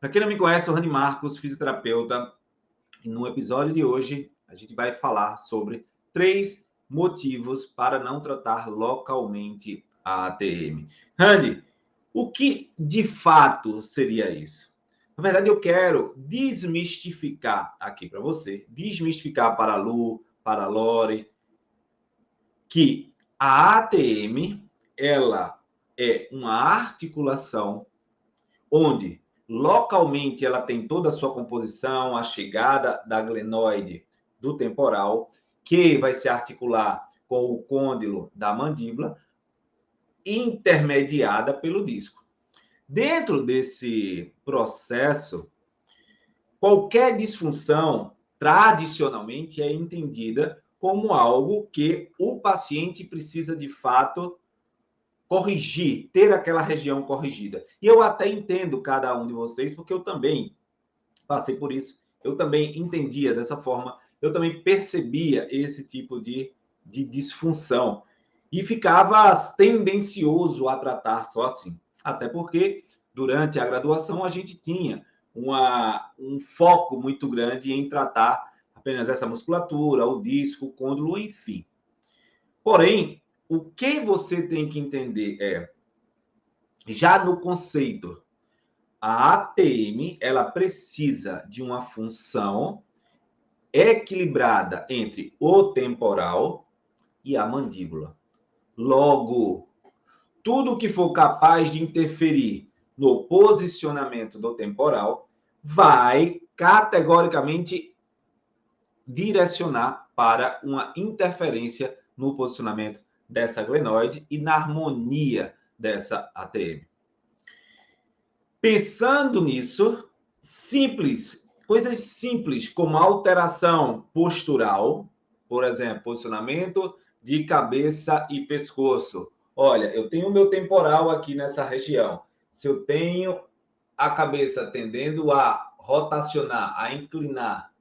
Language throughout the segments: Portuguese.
Para quem não me conhece, eu sou Rani Marcos, fisioterapeuta, e no episódio de hoje a gente vai falar sobre 3 motivos para não tratar localmente a ATM. Rani, o que de fato seria isso? Na verdade, eu quero desmistificar aqui para você, desmistificar para a Lu, para a Lore, que a ATM ela é uma articulação onde localmente ela tem toda a sua composição, a chegada da glenoide do temporal, que vai se articular com o côndilo da mandíbula, intermediada pelo disco. Dentro desse processo, qualquer disfunção, tradicionalmente, é entendida como algo que o paciente precisa, de fato, corrigir, ter aquela região corrigida. E eu até entendo cada um de vocês, porque eu também passei por isso, eu também entendia dessa forma, eu também percebia esse tipo de disfunção e ficava tendencioso a tratar só assim. Até porque, durante a graduação, a gente tinha um foco muito grande em tratar apenas essa musculatura, o disco, o côndilo, enfim. Porém, o que você tem que entender é, já no conceito, a ATM ela precisa de uma função equilibrada entre o temporal e a mandíbula. Logo, tudo que for capaz de interferir no posicionamento do temporal vai categoricamente direcionar para uma interferência no posicionamento dessa glenoide e na harmonia dessa ATM. Pensando nisso, coisas simples como alteração postural, por exemplo, posicionamento de cabeça e pescoço. Olha, eu tenho o meu temporal aqui nessa região. Se eu tenho a cabeça tendendo a rotacionar, a inclinar,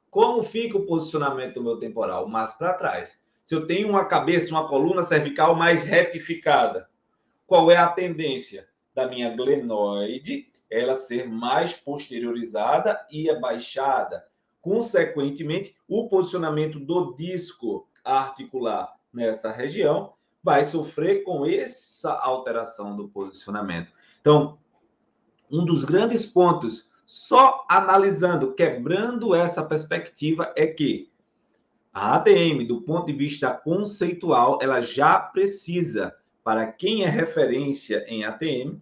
como fica o posicionamento do meu temporal? Mais para trás. Se eu tenho uma cabeça, uma coluna cervical mais retificada, qual é a tendência da minha glenoide? Ela ser mais posteriorizada e abaixada. Consequentemente, o posicionamento do disco articular nessa região vai sofrer com essa alteração do posicionamento. Então, um dos grandes pontos, só analisando, quebrando essa perspectiva, é que a ATM, do ponto de vista conceitual, ela já precisa, para quem é referência em ATM,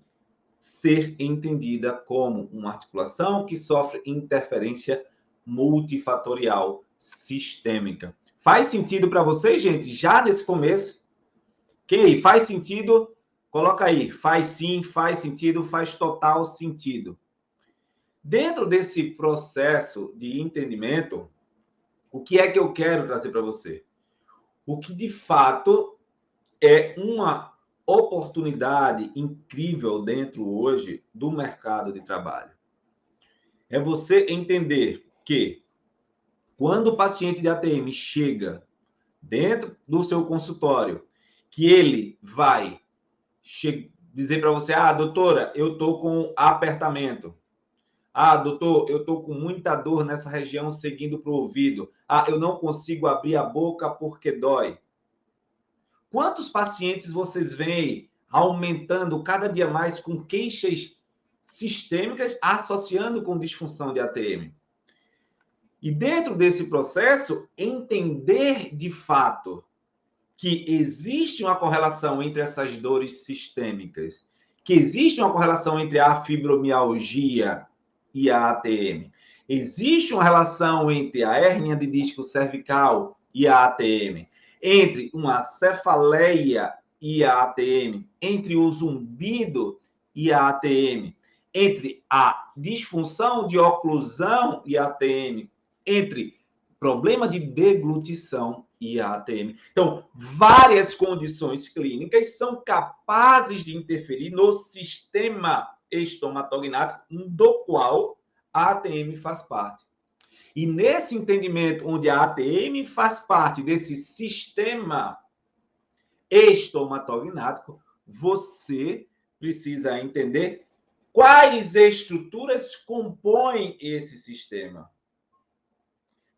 ser entendida como uma articulação que sofre interferência multifatorial sistêmica. Faz sentido para vocês, gente? Já nesse começo? Ok? Faz sentido? Coloca aí. Faz sim, faz sentido, faz total sentido. Dentro desse processo de entendimento, o que é que eu quero trazer para você? O que de fato é uma oportunidade incrível dentro hoje do mercado de trabalho. É você entender que quando o paciente de ATM chega dentro do seu consultório, que ele vai dizer para você, doutora, eu estou com apertamento. Doutor, eu estou com muita dor nessa região seguindo para o ouvido. Eu não consigo abrir a boca porque dói. Quantos pacientes vocês veem aumentando cada dia mais com queixas sistêmicas associando com disfunção de ATM? E dentro desse processo, entender de fato que existe uma correlação entre essas dores sistêmicas, que existe uma correlação entre a fibromialgia e a ATM. Existe uma relação entre a hérnia de disco cervical e a ATM, entre uma cefaleia e a ATM, entre o zumbido e a ATM, entre a disfunção de oclusão e a ATM, entre problema de deglutição e a ATM. Então, várias condições clínicas são capazes de interferir no sistema estomatognático, do qual a ATM faz parte. E nesse entendimento, onde a ATM faz parte desse sistema estomatognático, você precisa entender Quais estruturas compõem esse sistema?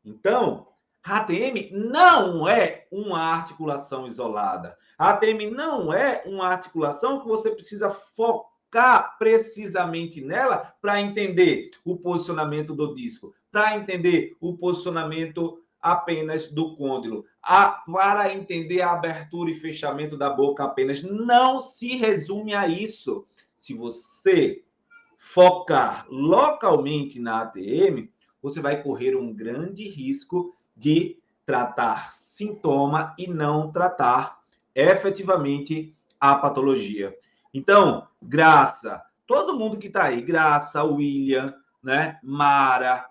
Então, a ATM não é uma articulação isolada. A ATM não é uma articulação que você precisa focar precisamente nela para entender o posicionamento do disco, para entender o posicionamento apenas do côndilo, para entender a abertura e fechamento da boca apenas. Não se resume a isso. Se você focar localmente na ATM, você vai correr um grande risco de tratar sintoma e não tratar efetivamente a patologia. Então, Graça, todo mundo que está aí, Graça, William, né, Mara,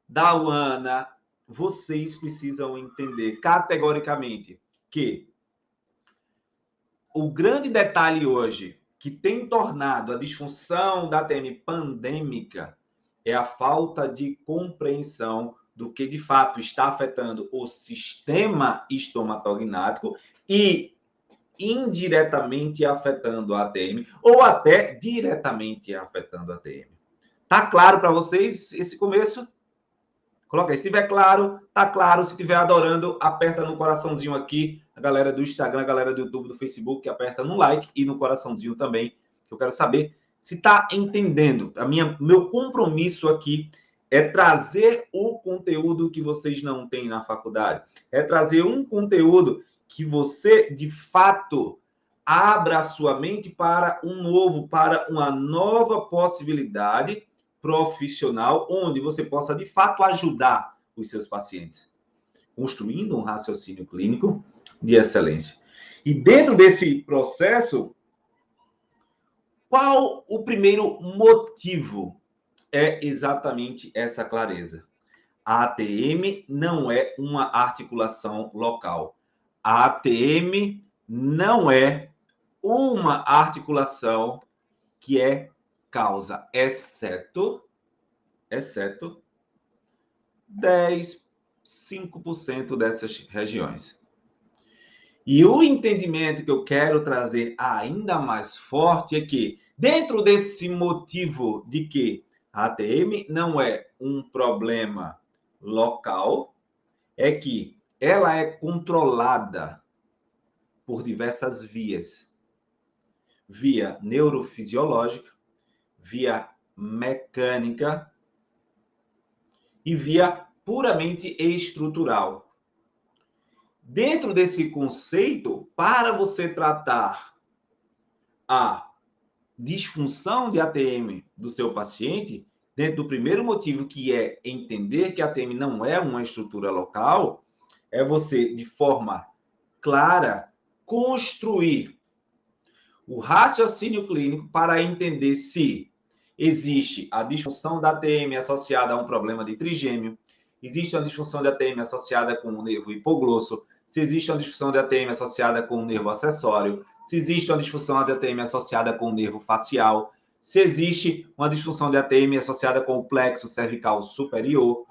Dawana, vocês precisam entender categoricamente que o grande detalhe hoje que tem tornado a disfunção da ATM pandêmica é a falta de compreensão do que de fato está afetando o sistema estomatognático e indiretamente afetando a ATM ou até diretamente afetando a ATM. Tá claro para vocês esse começo? Coloca aí, se estiver claro, tá claro. Se estiver adorando, aperta no coraçãozinho aqui. A galera do Instagram, a galera do YouTube, do Facebook, aperta no like e no coraçãozinho também, que eu quero saber se tá entendendo. Meu compromisso aqui é trazer o conteúdo que vocês não têm na faculdade. É trazer um conteúdo que você, de fato, abra a sua mente para uma nova possibilidade profissional, onde você possa, de fato, ajudar os seus pacientes, construindo um raciocínio clínico de excelência. E dentro desse processo, qual o primeiro motivo? É exatamente essa clareza. A ATM não é uma articulação local. A ATM não é uma articulação que é causa, exceto 5% dessas regiões. E o entendimento que eu quero trazer ainda mais forte é que, dentro desse motivo de que a ATM não é um problema local, é que ela é controlada por diversas vias. Via neurofisiológica, via mecânica e via puramente estrutural. Dentro desse conceito, para você tratar a disfunção de ATM do seu paciente, dentro do primeiro motivo, que é entender que a ATM não é uma estrutura local, é você, de forma clara, construir o raciocínio clínico para entender se existe a disfunção da ATM associada a um problema de trigêmeo, existe uma disfunção da ATM associada com o nervo hipoglosso, se existe uma disfunção da ATM associada com o nervo acessório, se existe uma disfunção da ATM associada com o nervo facial, se existe uma disfunção da ATM associada com o plexo cervical superior.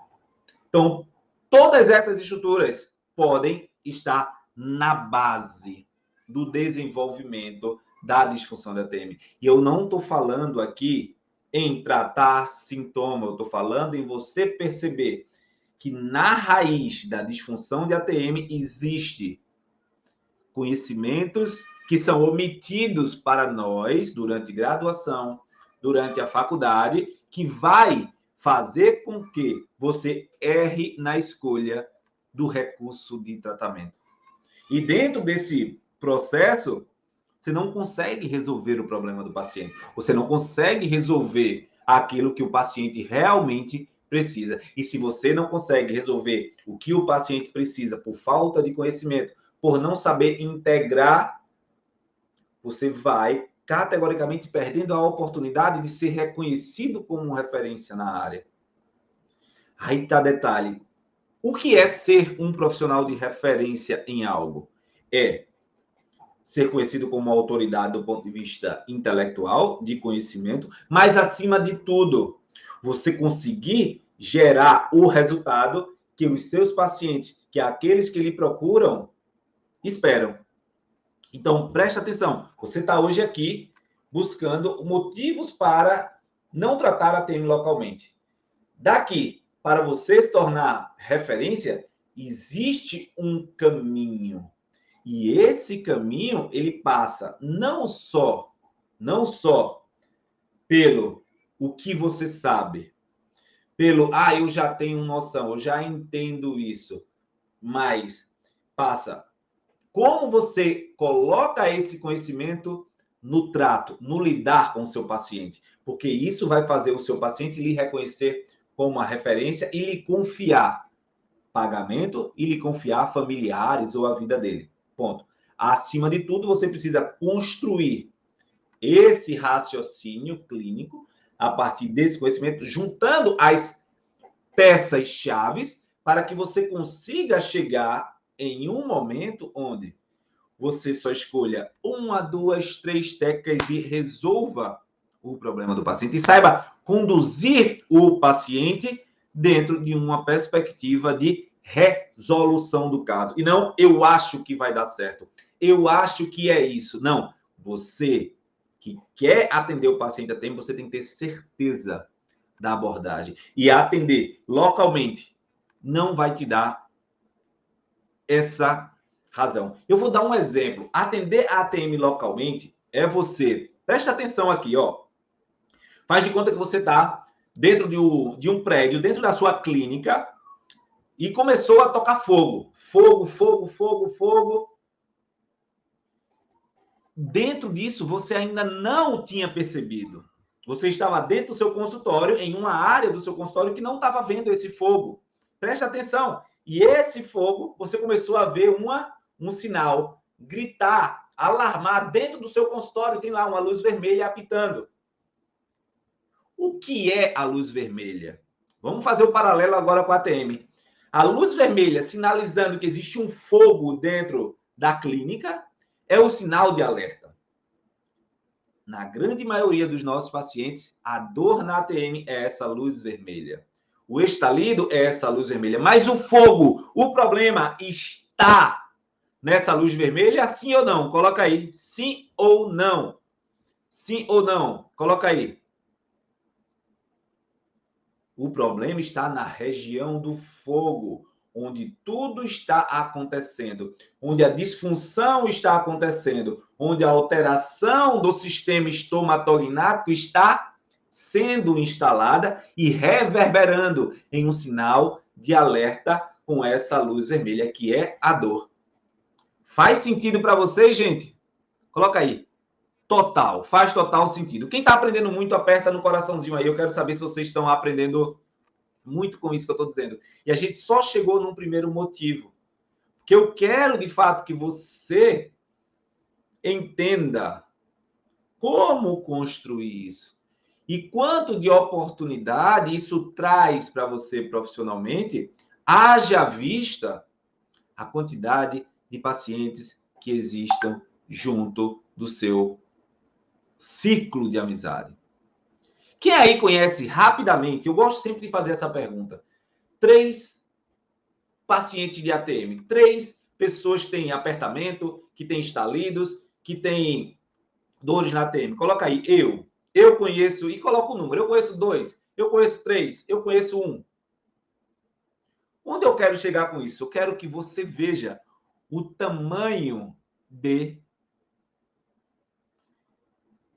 Então, todas essas estruturas podem estar na base do desenvolvimento da disfunção da ATM. E eu não estou falando aqui em tratar sintoma, eu estou falando em você perceber que na raiz da disfunção de ATM existe conhecimentos que são omitidos para nós durante graduação, durante a faculdade, que vai fazer com que você erre na escolha do recurso de tratamento. E dentro desse processo, você não consegue resolver o problema do paciente. Você não consegue resolver aquilo que o paciente realmente precisa. E se você não consegue resolver o que o paciente precisa por falta de conhecimento, por não saber integrar, você vai categoricamente perdendo a oportunidade de ser reconhecido como referência na área. Aí está detalhe. O que é ser um profissional de referência em algo? É ser conhecido como autoridade do ponto de vista intelectual, de conhecimento, mas, acima de tudo, você conseguir gerar o resultado que os seus pacientes, que aqueles que lhe procuram, esperam. Então, preste atenção. Você está hoje aqui buscando motivos para não tratar a ATM localmente. Daqui, para você se tornar referência, existe um caminho. E esse caminho, ele passa não só pelo o que você sabe, pelo, eu já tenho noção, eu já entendo isso, mas passa como você coloca esse conhecimento no trato, no lidar com o seu paciente, porque isso vai fazer o seu paciente lhe reconhecer como uma referência e lhe confiar pagamento e lhe confiar familiares ou a vida dele. Ponto. Acima de tudo, você precisa construir esse raciocínio clínico a partir desse conhecimento, juntando as peças chaves para que você consiga chegar em um momento onde você só escolha 1, 2, 3 técnicas e resolva o problema do paciente e saiba conduzir o paciente dentro de uma perspectiva de resolução do caso. E não, eu acho que vai dar certo. Eu acho que é isso. Não. Você que quer atender o paciente a tempo, você tem que ter certeza da abordagem. E atender localmente não vai te dar essa razão. Eu vou dar um exemplo. Atender a ATM localmente é você. Presta atenção aqui, ó. Faz de conta que você está dentro de um prédio, dentro da sua clínica, e começou a tocar fogo. Fogo, fogo, fogo, fogo. Dentro disso, você ainda não tinha percebido. Você estava dentro do seu consultório, em uma área do seu consultório que não estava vendo esse fogo. Presta atenção. E esse fogo, você começou a ver um sinal, gritar, alarmar dentro do seu consultório. Tem lá uma luz vermelha apitando. O que é a luz vermelha? Vamos fazer o paralelo agora com a ATM. A luz vermelha sinalizando que existe um fogo dentro da clínica é o sinal de alerta. Na grande maioria dos nossos pacientes, a dor na ATM é essa luz vermelha. O estalido é essa luz vermelha. Mas o fogo, o problema está nessa luz vermelha, sim ou não? Coloca aí. Sim ou não? Sim ou não? Coloca aí. O problema está na região do fogo, onde tudo está acontecendo, onde a disfunção está acontecendo, onde a alteração do sistema estomatognático está sendo instalada e reverberando em um sinal de alerta com essa luz vermelha, que é a dor. Faz sentido para vocês, gente? Coloca aí. Total, faz total sentido. Quem está aprendendo muito, aperta no coraçãozinho aí. Eu quero saber se vocês estão aprendendo muito com isso que eu estou dizendo. E a gente só chegou num primeiro motivo. Que eu quero, de fato, que você entenda como construir isso. E quanto de oportunidade isso traz para você profissionalmente, haja vista a quantidade de pacientes que existam junto do seu ciclo de amizade. Quem aí conhece rapidamente, eu gosto sempre de fazer essa pergunta, 3 pacientes de ATM, 3 pessoas que têm apertamento, que têm estalidos, que têm dores na ATM. Coloca aí, eu conheço, e coloca o número, eu conheço 2, eu conheço 3, eu conheço 1. Onde eu quero chegar com isso? Eu quero que você veja o tamanho de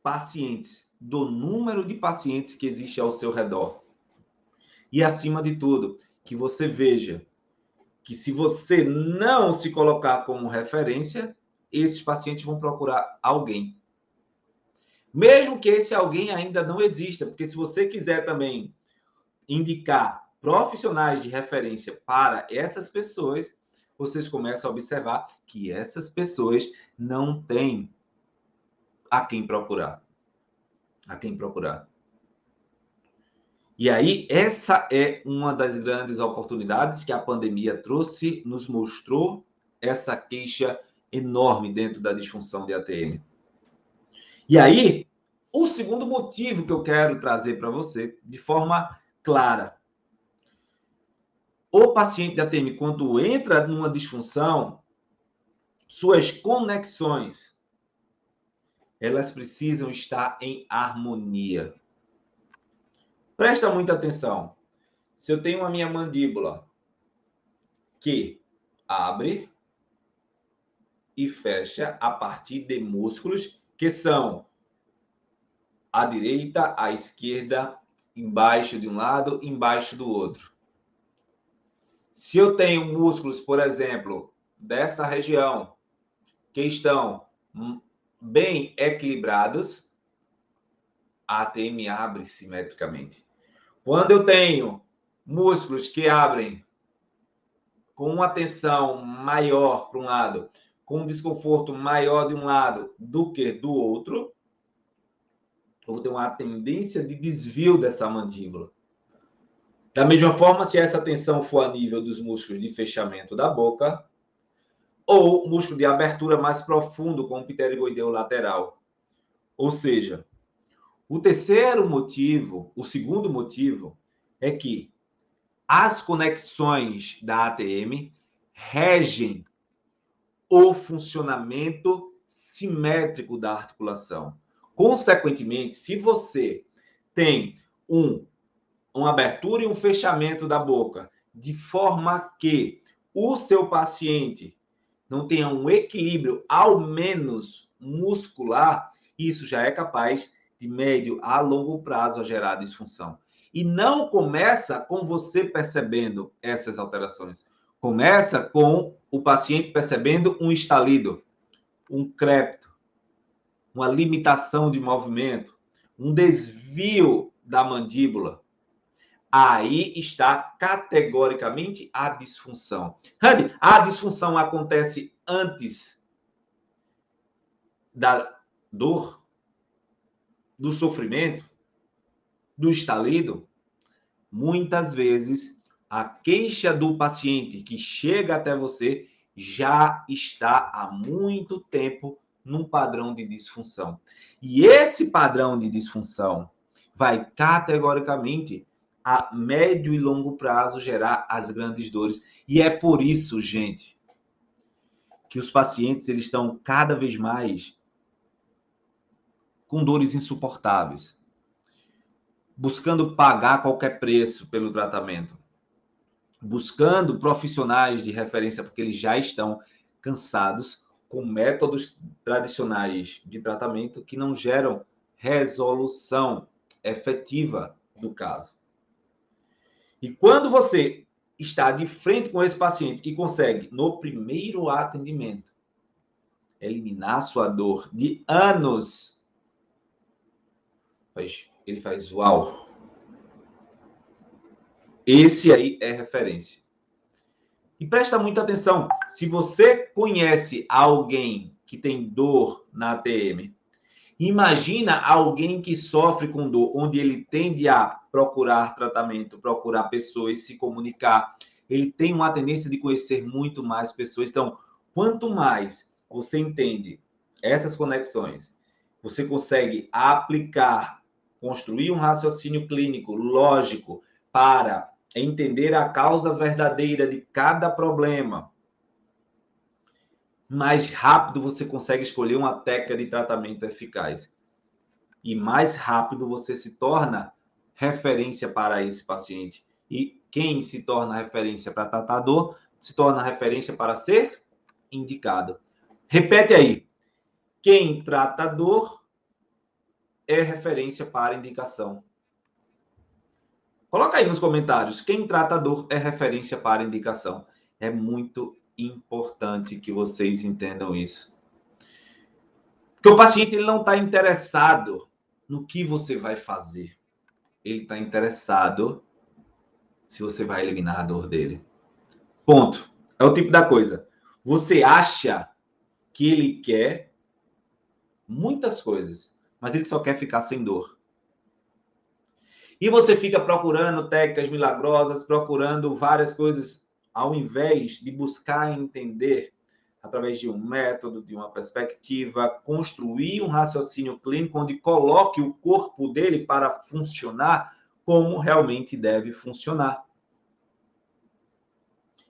pacientes, do número de pacientes que existe ao seu redor. E, acima de tudo, que você veja que se você não se colocar como referência, esses pacientes vão procurar alguém. Mesmo que esse alguém ainda não exista, porque se você quiser também indicar profissionais de referência para essas pessoas, vocês começam a observar que essas pessoas não têm a quem procurar. A quem procurar. E aí, essa é uma das grandes oportunidades que a pandemia trouxe, nos mostrou essa queixa enorme dentro da disfunção de ATM. E aí, o segundo motivo que eu quero trazer para você, de forma clara. O paciente de ATM, quando entra numa disfunção, suas conexões elas precisam estar em harmonia. Presta muita atenção. Se eu tenho a minha mandíbula que abre e fecha a partir de músculos que são à direita, à esquerda, embaixo de um lado, embaixo do outro. Se eu tenho músculos, por exemplo, dessa região, que estão bem equilibrados, a ATM abre simetricamente. Quando eu tenho músculos que abrem com uma tensão maior para um lado, com um desconforto maior de um lado do que do outro, eu vou ter uma tendência de desvio dessa mandíbula. Da mesma forma, se essa tensão for a nível dos músculos de fechamento da boca, ou músculo de abertura mais profundo, como o pterigoideu lateral. Ou seja, o terceiro motivo, o segundo motivo, é que as conexões da ATM regem o funcionamento simétrico da articulação. Consequentemente, se você tem uma abertura e um fechamento da boca, de forma que o seu paciente não tenha um equilíbrio, ao menos muscular, isso já é capaz de médio a longo prazo a gerar disfunção. E não começa com você percebendo essas alterações. Começa com o paciente percebendo um estalido, um crepito, uma limitação de movimento, um desvio da mandíbula. Aí está categoricamente a disfunção. Randy, a disfunção acontece antes da dor, do sofrimento, do estalido? Muitas vezes, a queixa do paciente que chega até você já está há muito tempo num padrão de disfunção. E esse padrão de disfunção vai categoricamente a médio e longo prazo gerar as grandes dores. E é por isso, gente, que os pacientes eles estão cada vez mais com dores insuportáveis, buscando pagar qualquer preço pelo tratamento, buscando profissionais de referência, porque eles já estão cansados com métodos tradicionais de tratamento que não geram resolução efetiva do caso. E quando você está de frente com esse paciente e consegue, no primeiro atendimento, eliminar sua dor de anos, ele faz uau. Esse aí é referência. E presta muita atenção, se você conhece alguém que tem dor na ATM, imagina alguém que sofre com dor, onde ele tende a procurar tratamento, procurar pessoas, se comunicar. Ele tem uma tendência de conhecer muito mais pessoas. Então, quanto mais você entende essas conexões, você consegue aplicar, construir um raciocínio clínico lógico para entender a causa verdadeira de cada problema, mais rápido você consegue escolher uma técnica de tratamento eficaz. E mais rápido você se torna referência para esse paciente. E quem se torna referência para tratar dor, se torna referência para ser indicado. Repete aí. Quem trata dor é referência para indicação. Coloca aí nos comentários. Quem trata dor é referência para indicação. É muito importante que vocês entendam isso. Porque o paciente ele não está interessado no que você vai fazer. Ele está interessado se você vai eliminar a dor dele. Ponto. É o tipo da coisa. Você acha que ele quer muitas coisas, mas ele só quer ficar sem dor. E você fica procurando técnicas milagrosas, procurando várias coisas, ao invés de buscar entender, através de um método, de uma perspectiva, construir um raciocínio clínico onde coloque o corpo dele para funcionar como realmente deve funcionar.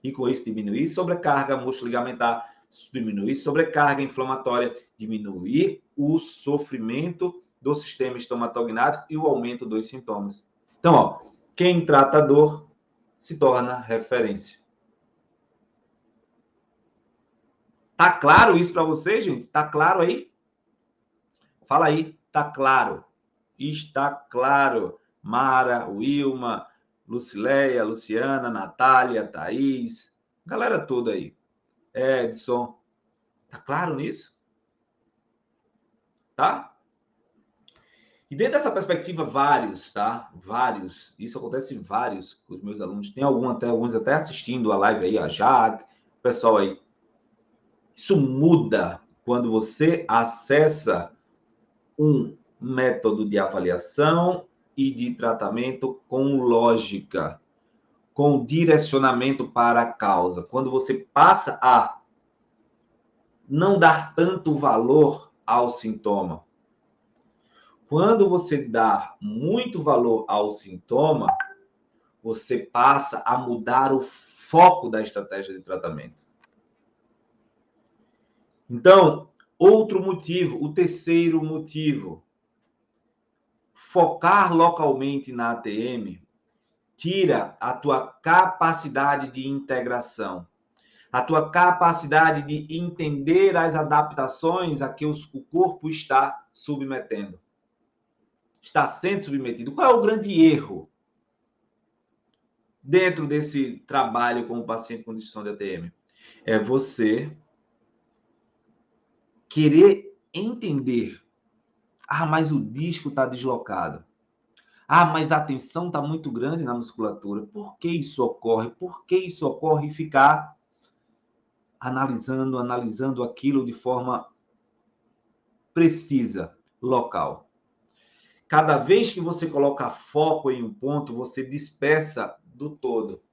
E com isso diminuir sobrecarga músculo-ligamentar, diminuir sobrecarga inflamatória, diminuir o sofrimento do sistema estomatognático e o aumento dos sintomas. Então, ó, quem trata a dor se torna referência. Tá claro isso para você, gente? Tá claro aí? Fala aí, tá claro? Está claro. Mara, Wilma, Lucileia, Luciana, Natália, Thaís, galera toda aí. Edson, tá claro nisso? Tá? E dentro dessa perspectiva, vários, tá? Vários. Isso acontece em vários com os meus alunos. Tem alguns até assistindo a live aí, a Jaque, o pessoal aí. Isso muda quando você acessa um método de avaliação e de tratamento com lógica, com direcionamento para a causa. Quando você passa a não dar tanto valor ao sintoma. Quando você dá muito valor ao sintoma, você passa a mudar o foco da estratégia de tratamento. Então, outro motivo, o terceiro motivo, focar localmente na ATM tira a tua capacidade de integração, a tua capacidade de entender as adaptações a que o corpo está submetendo. Está sendo submetido. Qual é o grande erro dentro desse trabalho com o paciente com disfunção de ATM? É você querer entender. Ah, mas o disco está deslocado. Ah, mas a tensão está muito grande na musculatura. Por que isso ocorre? Por que isso ocorre? E ficar analisando aquilo de forma precisa, local. Cada vez que você coloca foco em um ponto, você dispersa do todo.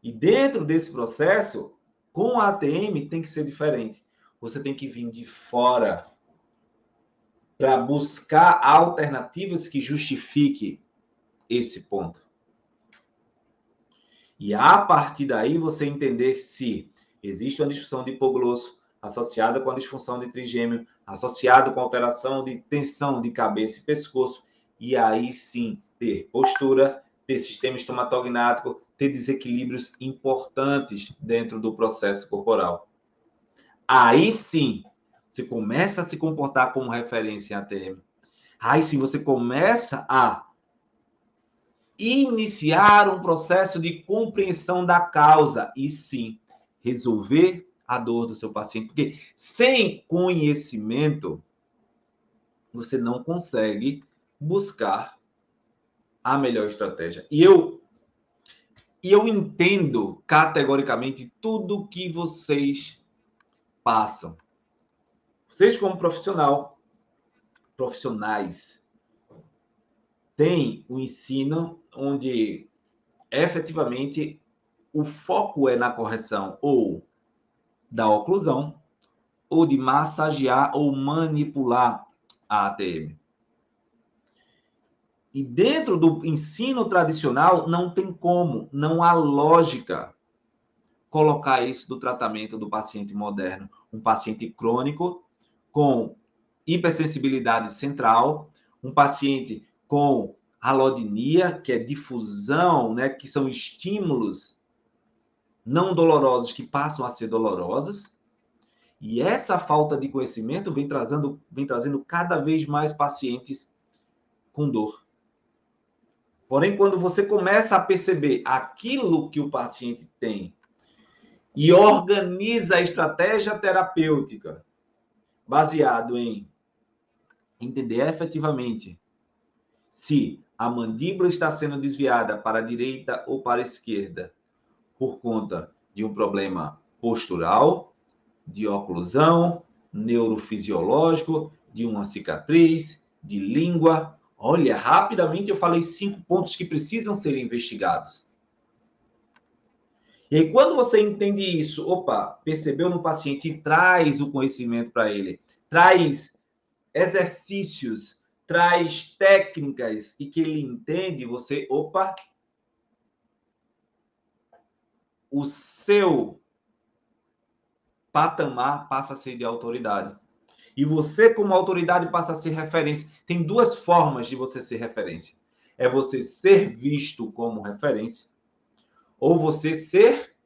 E dentro desse processo, com a ATM tem que ser diferente. Você tem que vir de fora para buscar alternativas que justifiquem esse ponto. E a partir daí você entender se existe uma disfunção de hipoglosso associada com a disfunção de trigêmeo, associada com alteração de tensão de cabeça e pescoço, e aí sim ter postura, ter sistema estomatognático, ter desequilíbrios importantes dentro do processo corporal. Aí sim, você começa a se comportar como referência em ATM. Aí sim, você começa a iniciar um processo de compreensão da causa e sim, resolver a dor do seu paciente. Porque sem conhecimento, você não consegue buscar a melhor estratégia. E eu entendo categoricamente tudo que vocês passam. Vocês como profissionais, têm o ensino onde efetivamente o foco é na correção ou da oclusão ou de massagear ou manipular a ATM. E dentro do ensino tradicional não tem como, não há lógica colocar isso do tratamento do paciente moderno, um paciente crônico com hipersensibilidade central, um paciente com alodinia, que é difusão, né, que são estímulos não dolorosos que passam a ser dolorosos. E essa falta de conhecimento vem trazendo cada vez mais pacientes com dor. Porém, quando você começa a perceber aquilo que o paciente tem e organiza a estratégia terapêutica baseado em entender efetivamente se a mandíbula está sendo desviada para a direita ou para a esquerda por conta de um problema postural, de oclusão, neurofisiológico, de uma cicatriz, de língua. Olha, rapidamente eu falei 5 pontos que precisam ser investigados. E aí, quando você entende isso, opa, percebeu no paciente e traz o conhecimento para ele, traz exercícios, traz técnicas e que ele entende, você, opa, o seu patamar passa a ser de autoridade. e você, como autoridade, passa a ser referência. Tem duas formas de você ser referência. É você ser visto como referência ou você ser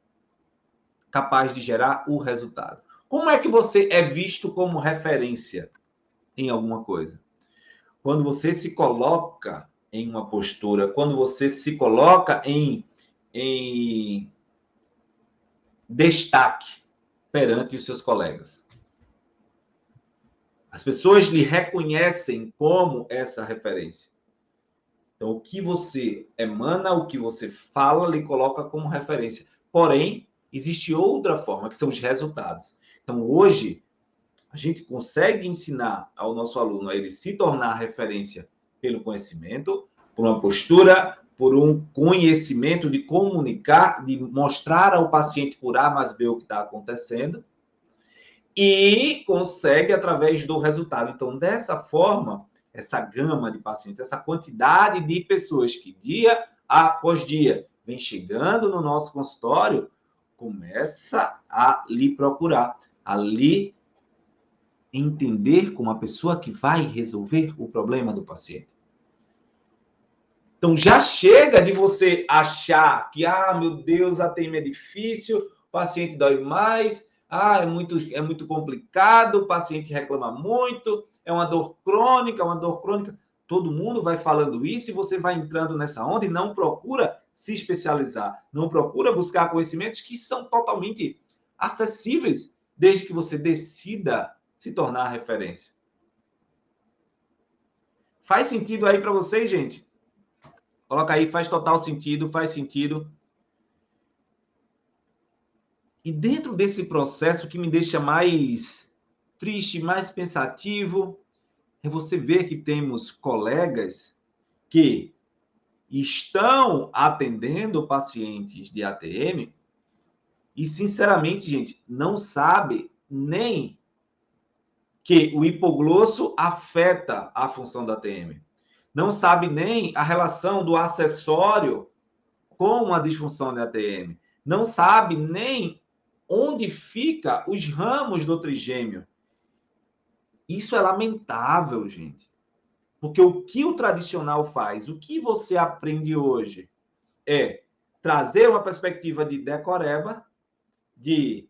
capaz de gerar o resultado. Como é que você é visto como referência em alguma coisa? Quando você se coloca em uma postura, quando você se coloca em destaque perante os seus colegas. As pessoas lhe reconhecem como essa referência. Então, o que você emana, o que você fala, lhe coloca como referência. Porém, existe outra forma, que são os resultados. Então, hoje, a gente consegue ensinar ao nosso aluno a ele se tornar referência pelo conhecimento, por uma postura, por um conhecimento de comunicar, de mostrar ao paciente por A mais B o que está acontecendo, e consegue através do resultado. Então, dessa forma, essa gama de pacientes, essa quantidade de pessoas que dia após dia vem chegando no nosso consultório, começa a lhe procurar, a lhe entender como a pessoa que vai resolver o problema do paciente. Então, já chega de você achar que, meu Deus, a ATM é difícil, o paciente dói mais, é muito complicado, o paciente reclama muito, é uma dor crônica, Todo mundo vai falando isso e você vai entrando nessa onda e não procura se especializar, não procura buscar conhecimentos que são totalmente acessíveis, desde que você decida se tornar referência. Faz sentido aí para vocês, gente? Coloca aí, faz total sentido, faz sentido. E dentro desse processo, o que me deixa mais triste, mais pensativo, é você ver que temos colegas que estão atendendo pacientes de ATM e, sinceramente, gente, não sabe nem que o hipoglosso afeta a função da ATM. Não sabe nem a relação do acessório com uma disfunção da ATM. Não sabe nem onde fica os ramos do trigêmeo. Isso é lamentável, gente. Porque o que o tradicional faz, o que você aprende hoje é trazer uma perspectiva de decoreba, de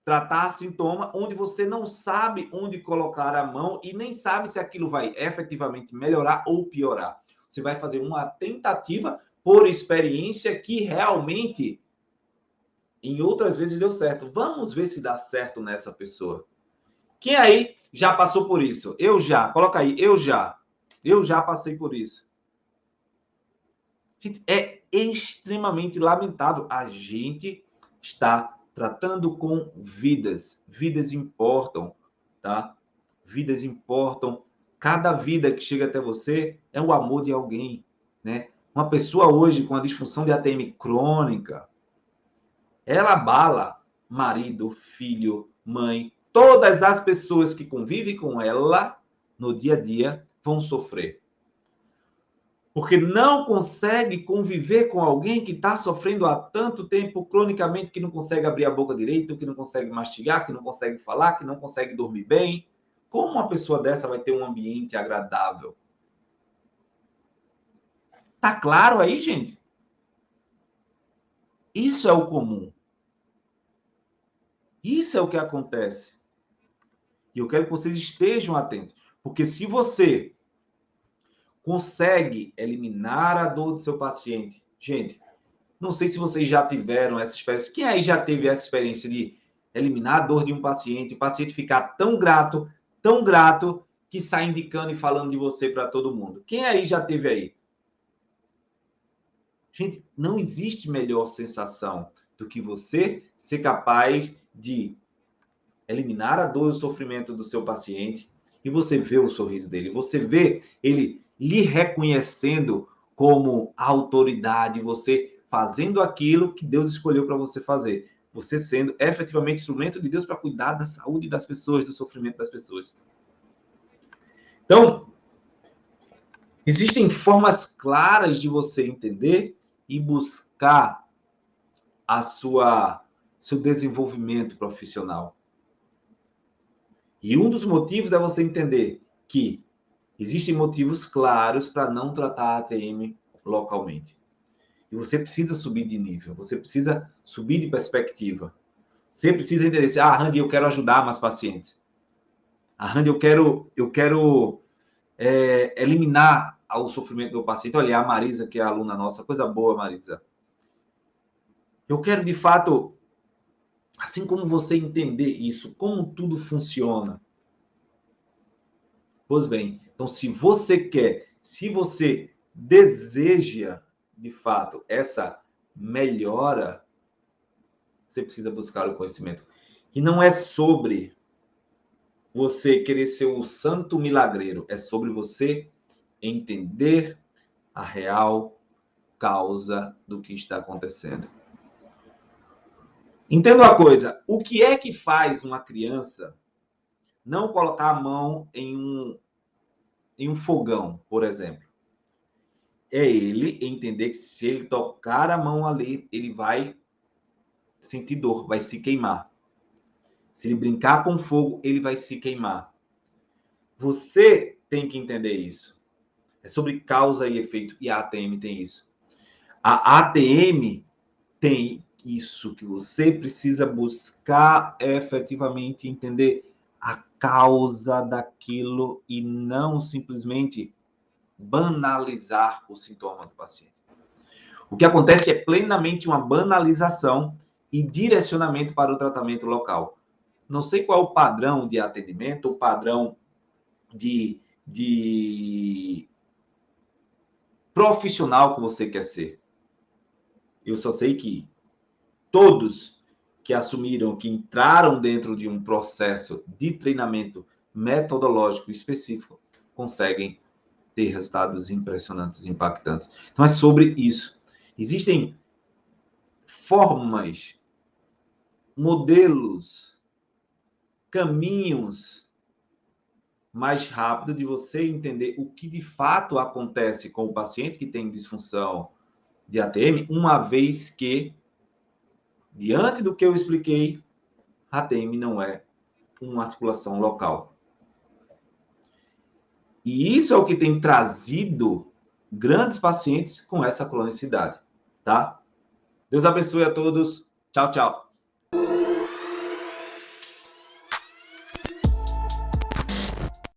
tratar sintoma, onde você não sabe onde colocar a mão e nem sabe se aquilo vai efetivamente melhorar ou piorar. Você vai fazer uma tentativa por experiência que realmente, em outras vezes, deu certo. Vamos ver se dá certo nessa pessoa. Quem aí já passou por isso? Eu já. Coloca aí, eu já. Eu já passei por isso. Gente, é extremamente lamentável. A gente está tratando com vidas. Vidas importam, tá? Vidas importam. Cada vida que chega até você é o amor de alguém, né? Uma pessoa hoje com a disfunção de ATM crônica, ela abala marido, filho, mãe, todas as pessoas que convivem com ela no dia a dia vão sofrer. Porque não consegue conviver com alguém que está sofrendo há tanto tempo cronicamente, que não consegue abrir a boca direito, que não consegue mastigar, que não consegue falar, que não consegue dormir bem. Como uma pessoa dessa vai ter um ambiente agradável? Tá claro aí, gente? Isso é o comum. Isso é o que acontece. E eu quero que vocês estejam atentos. Porque se você consegue eliminar a dor do seu paciente, gente, não sei se vocês já tiveram essa experiência. Quem aí já teve essa experiência de eliminar a dor de um paciente, o paciente ficar tão grato, que sai indicando e falando de você para todo mundo? Quem aí já teve aí? Gente, não existe melhor sensação do que você ser capaz de eliminar a dor e o sofrimento do seu paciente e você vê o sorriso dele, você vê ele lhe reconhecendo como autoridade, você fazendo aquilo que Deus escolheu para você fazer, você sendo efetivamente instrumento de Deus para cuidar da saúde das pessoas, do sofrimento das pessoas. Então, existem formas claras de você entender e buscar seu desenvolvimento profissional. E um dos motivos é você entender que existem motivos claros para não tratar a ATM localmente. E você precisa subir de nível, você precisa subir de perspectiva. Você precisa entender assim, Randy, eu quero ajudar mais pacientes. Randy, eu quero eliminar o sofrimento do paciente. Olha, a Marisa, que é a aluna nossa, coisa boa, Marisa. Eu quero, de fato, assim como você entender isso, como tudo funciona. Pois bem, então se você quer, se você deseja, de fato, essa melhora, você precisa buscar o conhecimento. E não é sobre você querer ser o santo milagreiro, é sobre você entender a real causa do que está acontecendo. Entenda uma coisa, o que é que faz uma criança não colocar a mão em um fogão, por exemplo? É ele entender que se ele tocar a mão ali, ele vai sentir dor, vai se queimar. Se ele brincar com fogo, ele vai se queimar. Você tem que entender isso. É sobre causa e efeito, e a ATM tem isso. A ATM tem isso, que você precisa buscar efetivamente entender a causa daquilo e não simplesmente banalizar o sintoma do paciente. O que acontece é plenamente uma banalização e direcionamento para o tratamento local. Não sei qual é o padrão de atendimento, o padrão de profissional que você quer ser. Eu só sei que todos que assumiram, que entraram dentro de um processo de treinamento metodológico específico, conseguem ter resultados impressionantes, impactantes. Então é sobre isso. Existem formas, modelos, caminhos mais rápidos de você entender o que de fato acontece com o paciente que tem disfunção de ATM, uma vez que, diante do que eu expliquei, a ATM não é uma articulação local. E isso é o que tem trazido grandes pacientes com essa cronicidade, tá? Deus abençoe a todos. Tchau, tchau.